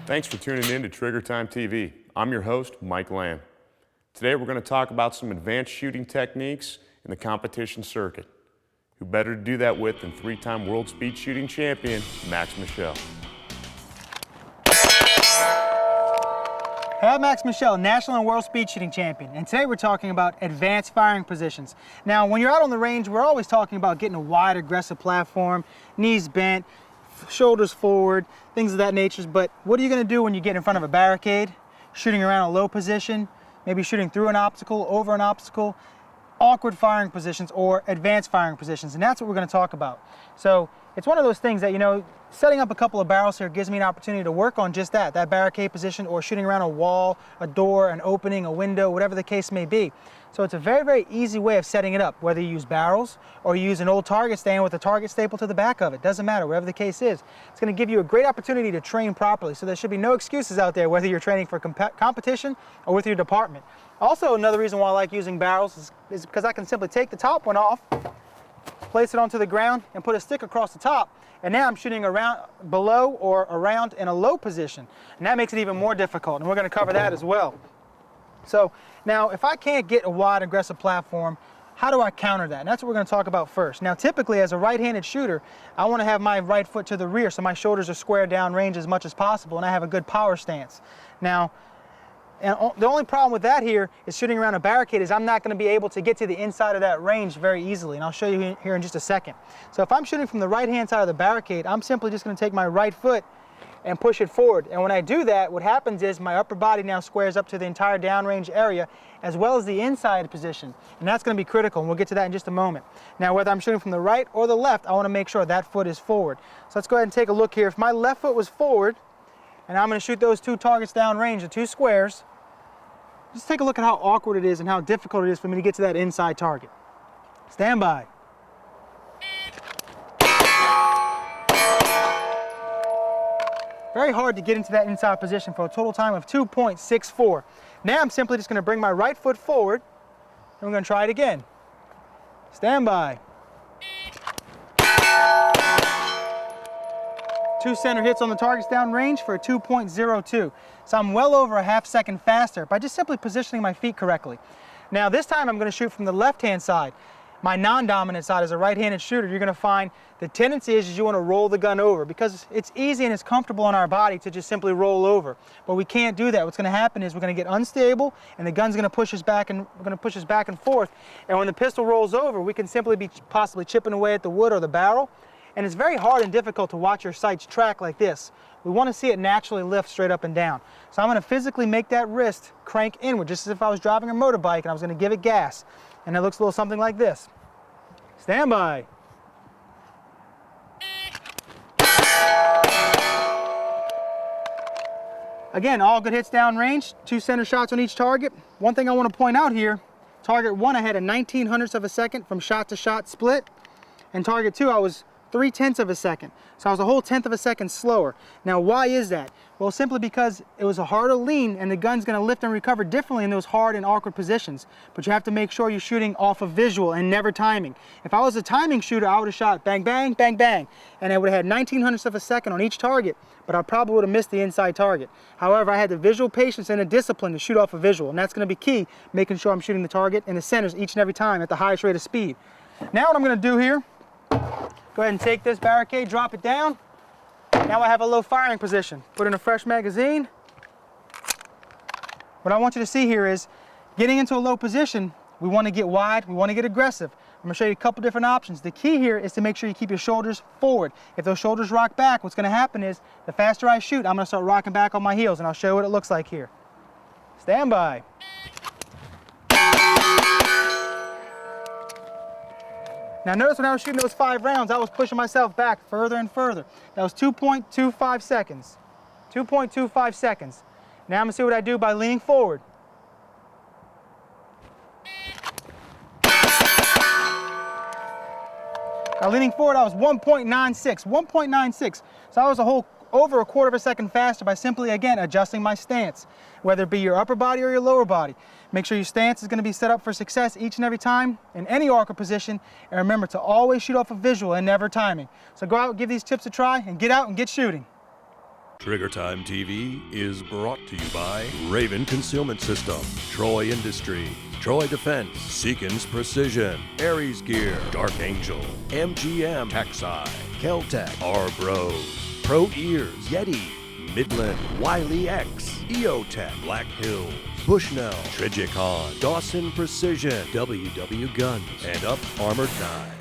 Thanks for tuning in to Trigger Time TV. I'm your host, Mike Lamb. Today we're going to talk about some advanced shooting techniques in the competition circuit. Who better to do that with than three-time world speed shooting champion, Michel. Hey, I'm Michel, national and world speed shooting champion, and today we're talking about advanced firing positions. Now, when you're out on the range, we're always talking about getting a wide, aggressive platform, knees bent, shoulders forward, things of that nature, but what are you going to do when you get in front of a barricade, shooting around a low position, maybe shooting through an obstacle, over an obstacle, awkward firing positions or advanced firing positions, and that's what we're going to talk about. So it's one of those things that, you know, setting up a couple of barrels here gives me an opportunity to work on just that barricade position or shooting around a wall, a door, an opening, a window, whatever the case may be. So it's a very, very easy way of setting it up, whether you use barrels or you use an old target stand with a target staple to the back of it. Doesn't matter, whatever the case is. It's going to give you a great opportunity to train properly, so there should be no excuses out there whether you're training for competition or with your department. Also, another reason why I like using barrels is because I can simply take the top one off, place it onto the ground, and put a stick across the top. And now I'm shooting around below or around in a low position. And that makes it even more difficult, and we're going to cover that as well. So now, if I can't get a wide, aggressive platform, how do I counter that? And that's what we're going to talk about first. Now, typically, as a right-handed shooter, I want to have my right foot to the rear so my shoulders are squared down range as much as possible, and I have a good power stance. Now, and the only problem with that here is shooting around a barricade is I'm not going to be able to get to the inside of that range very easily, and I'll show you here in just a second. So if I'm shooting from the right-hand side of the barricade, I'm simply just going to take my right foot and push it forward. And when I do that, what happens is my upper body now squares up to the entire downrange area as well as the inside position, and that's going to be critical, and we'll get to that in just a moment. Now, whether I'm shooting from the right or the left, I want to make sure that foot is forward. So let's go ahead and take a look here. If my left foot was forward, and I'm going to shoot those two targets downrange, the two squares, just take a look at how awkward it is and how difficult it is for me to get to that inside target. Stand by. Very hard to get into that inside position for a total time of 2.64. Now I'm simply just going to bring my right foot forward, and we're going to try it again. Stand by. Two center hits on the targets downrange for a 2.02. So I'm well over a half second faster by just simply positioning my feet correctly. Now this time I'm going to shoot from the left-hand side. My non-dominant side as a right-handed shooter, you're going to find the tendency is you want to roll the gun over because it's easy and it's comfortable on our body to just simply roll over. But we can't do that. What's going to happen is we're going to get unstable and the gun's going to push us back and we're going to push us back and forth. And when the pistol rolls over, we can simply be possibly chipping away at the wood or the barrel. And it's very hard and difficult to watch your sights track like this. We want to see it naturally lift straight up and down. So I'm going to physically make that wrist crank inward, just as if I was driving a motorbike and I was going to give it gas. And it looks a little something like this. Stand by. Again, all good hits downrange, two center shots on each target. One thing I want to point out here, target 1 I had a 1900ths of a second from shot to shot split, and target 2 I was 0.3 of a second. So I was a whole 1/10 of a second slower. Now why is that? Well, simply because it was a harder lean and the gun's going to lift and recover differently in those hard and awkward positions. But you have to make sure you're shooting off of visual and never timing. If I was a timing shooter, I would have shot bang, bang, bang, bang, and I would have had 1900ths of a second on each target, but I probably would have missed the inside target. However, I had the visual patience and the discipline to shoot off of visual, and that's going to be key, making sure I'm shooting the target in the centers each and every time at the highest rate of speed. Now what I'm going to do here, go ahead and take this barricade, drop it down. Now I have a low firing position. Put in a fresh magazine. What I want you to see here is, getting into a low position, we want to get wide, we want to get aggressive. I'm going to show you a couple different options. The key here is to make sure you keep your shoulders forward. If those shoulders rock back, what's going to happen is, the faster I shoot, I'm going to start rocking back on my heels, and I'll show you what it looks like here. Stand by. Now notice when I was shooting those 5 rounds, I was pushing myself back further and further. That was 2.25 seconds. 2.25 seconds. Now I'm going to see what I do by leaning forward. Now leaning forward, I was 1.96. 1.96. So I was over a 1/4 of a second faster by simply, again, adjusting my stance, whether it be your upper body or your lower body. Make sure your stance is going to be set up for success each and every time in any awkward position, and remember to always shoot off of visual and never timing. So go out, give these tips a try, and get out and get shooting. Trigger Time TV is brought to you by Raven Concealment System, Troy Industries, Troy Defense, Seekins Precision, Aries Gear, Dark Angel, MGM, Taxi, Keltec, R-Bros, Pro Ears, Yeti, Midland, Wiley X, EOTech, Black Hills, Bushnell, Trigicon, Dawson Precision, WW Guns, and Up Armored Knives.